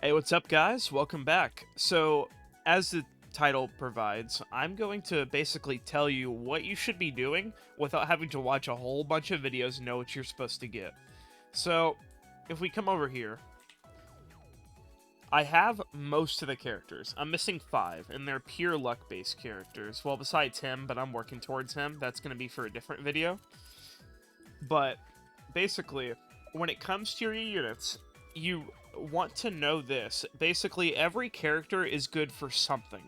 Hey, what's up, guys? Welcome back. So, as the title provides, I'm going to basically tell you what you should be doing without having to watch a whole bunch of videos and know what you're supposed to get. So, if we come over here, I have most of the characters. I'm missing 5, and they're pure luck-based characters. Well, besides him, but I'm working towards him. That's going to be for a different video. But, basically, when it comes to your units, you want to know this. Basically, every character is good for something.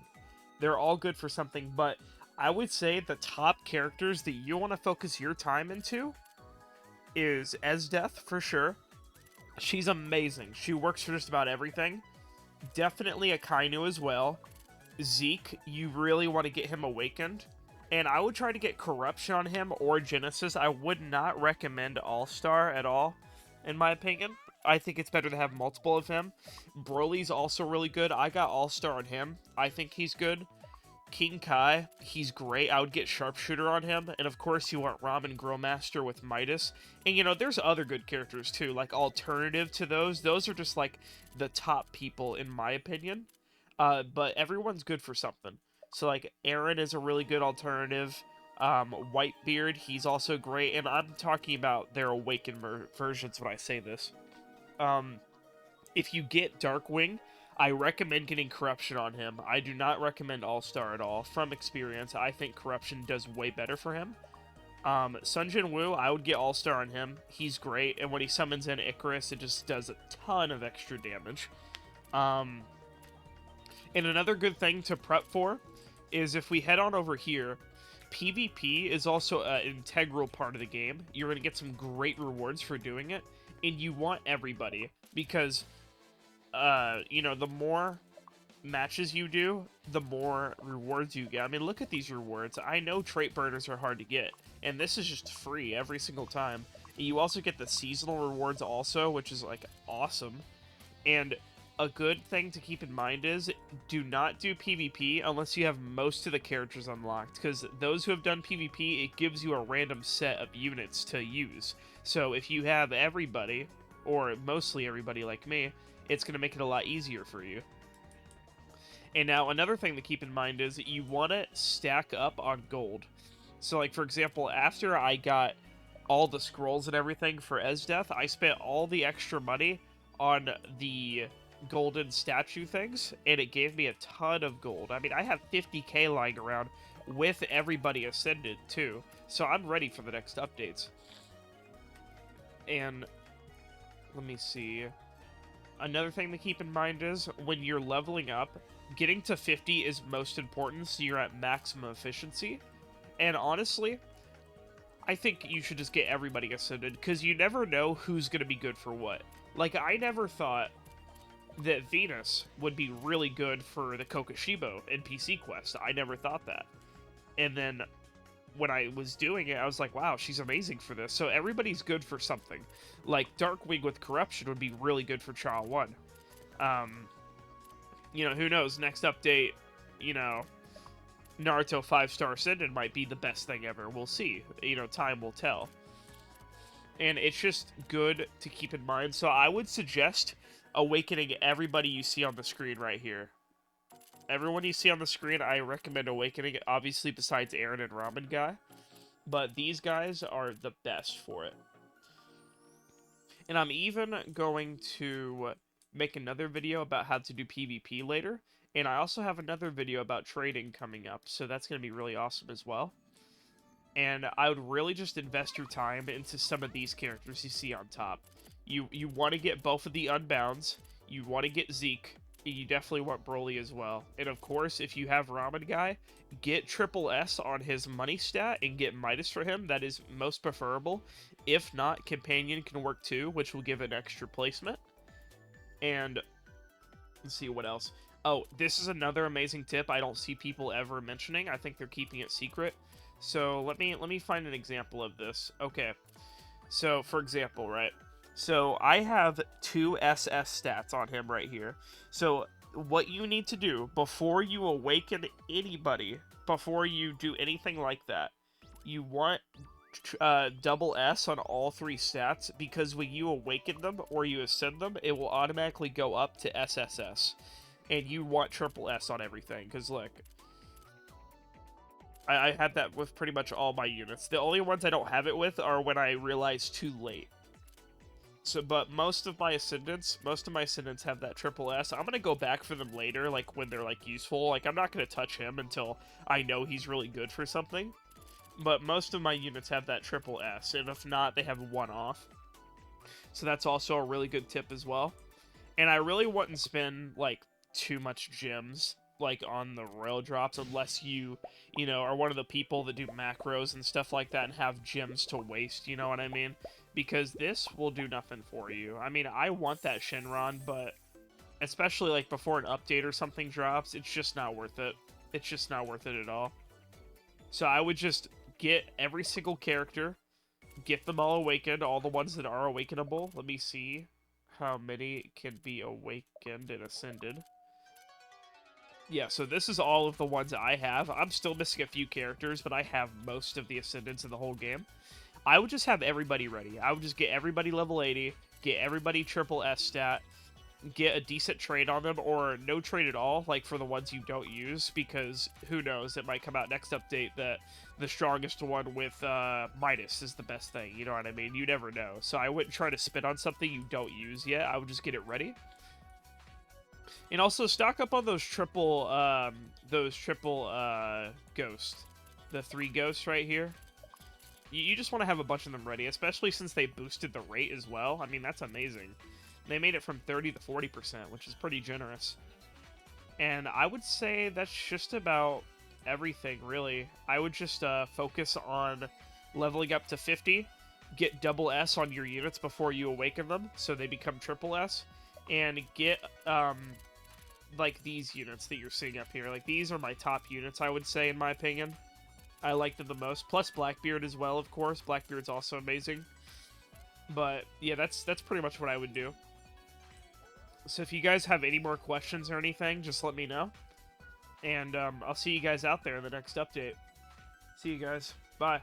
They're all good for something, but I would say the top characters that you want to focus your time into is Esdeath, for sure. She's amazing. She works for just about everything. Definitely Akainu as well. Zeke, you really want to get him awakened. And I would try to get Corruption on him or Genesis. I would not recommend All-Star at all, in my opinion. I think it's better to have multiple of him. Broly's also really good. I got All-Star on him. I think he's good. King Kai, he's great. I would get Sharpshooter on him. And of course, you want Ramen Growmaster with Midas. And there's other good characters too, like alternative to those. Those are just like the top people, in my opinion. But everyone's good for something. So, like, Aaron is a really good alternative. Whitebeard, he's also great. And I'm talking about their Awakened versions when I say this. If you get Darkwing, I recommend getting Corruption on him. I do not recommend All-Star at all. From experience, I think Corruption does way better for him. Sun Jin Woo, I would get All-Star on him. He's great, and when he summons in Icarus, it just does a ton of extra damage. And another good thing to prep for is if we head on over here, PvP is also an integral part of the game. You're going to get some great rewards for doing it, and you want everybody, because the more matches you do, the more rewards you get. I mean, look at these rewards. I know trait burners are hard to get, and this is just free every single time. You also get the seasonal rewards also, which is, like, awesome. And a good thing to keep in mind is, do not do PvP unless you have most of the characters unlocked, because those who have done PvP, it gives you a random set of units to use. So if you have everybody, or mostly everybody like me, it's going to make it a lot easier for you. And now, another thing to keep in mind is you want to stack up on gold. So, like, for example, after I got all the scrolls and everything for Esdeath, I spent all the extra money on the golden statue things, and it gave me a ton of gold. I mean, I have 50k lying around with everybody ascended, too. So I'm ready for the next updates. And let me see. Another thing to keep in mind is, when you're leveling up, getting to 50 is most important, so you're at maximum efficiency. And honestly, I think you should just get everybody ascended, because you never know who's going to be good for what. Like, I never thought that Venus would be really good for the Kokushibo in PC Quest. I never thought that. And then when I was doing it, I was like, wow, she's amazing for this. So everybody's good for something. Like, Darkwing with Corruption would be really good for Cha 1. Who knows? Next update, Naruto 5-star Ascended might be the best thing ever. We'll see. Time will tell. And it's just good to keep in mind. So I would suggest awakening everybody you see on the screen right here. Everyone you see on the screen, I recommend awakening, obviously besides Aaron and Ramen Guy. But these guys are the best for it. And I'm even going to make another video about how to do PvP later. And I also have another video about trading coming up, so that's going to be really awesome as well. And I would really just invest your time into some of these characters you see on top. You want to get both of the Unbounds, you want to get Zeke, you definitely want Broly as well. And of course, if you have Ramen Guy, get Triple S on his money stat and get Midas for him. That is most preferable. If not, Companion can work too, which will give an extra placement. And let's see what else. Oh, this is another amazing tip I don't see people ever mentioning. I think they're keeping it secret. So let me find an example of this. Okay. So for example, right? So I have 2 SS stats on him right here. So what you need to do before you awaken anybody, before you do anything like that, you want double S on all 3 stats, because when you awaken them or you ascend them, it will automatically go up to SSS. And you want triple S on everything, because look, I had that with pretty much all my units. The only ones I don't have it with are when I realize too late. So, but most of my ascendants have that triple S. I'm gonna go back for them later, like when they're like useful. Like I'm not gonna touch him until I know he's really good for something. But most of my units have that triple S, and if not, they have 1 off. So that's also a really good tip as well. And I really wouldn't spend like too much gems like on the royal drops unless you know, are one of the people that do macros and stuff like that and have gems to waste, you know what I mean? Because this will do nothing for you. I mean, I want that Shenron, but especially like before an update or something drops, it's just not worth it. It's just not worth it at all. So I would just get every single character, get them all awakened, all the ones that are awakenable. Let me see how many can be awakened and ascended. Yeah, so this is all of the ones I have. I'm still missing a few characters, but I have most of the ascendants in the whole game. I would just have everybody ready. I would just get everybody level 80, get everybody triple S stat, get a decent trade on them, or no trade at all, like for the ones you don't use, because who knows, it might come out next update that the strongest one with Midas is the best thing, you know what I mean? You never know. So I wouldn't try to spin on something you don't use yet. I would just get it ready. And also stock up on those triple ghosts. The 3 ghosts right here. You just want to have a bunch of them ready, especially since they boosted the rate as well. I mean, that's amazing. They made it from 30 to 40%, which is pretty generous. And I would say that's just about everything, really. I would just focus on leveling up to 50, get double S on your units before you awaken them, so they become triple S, and get, like, these units that you're seeing up here. Like, these are my top units, I would say, in my opinion. I like them the most. Plus Blackbeard as well, of course. Blackbeard's also amazing. But, yeah, that's pretty much what I would do. So if you guys have any more questions or anything, just let me know. And I'll see you guys out there in the next update. See you guys. Bye.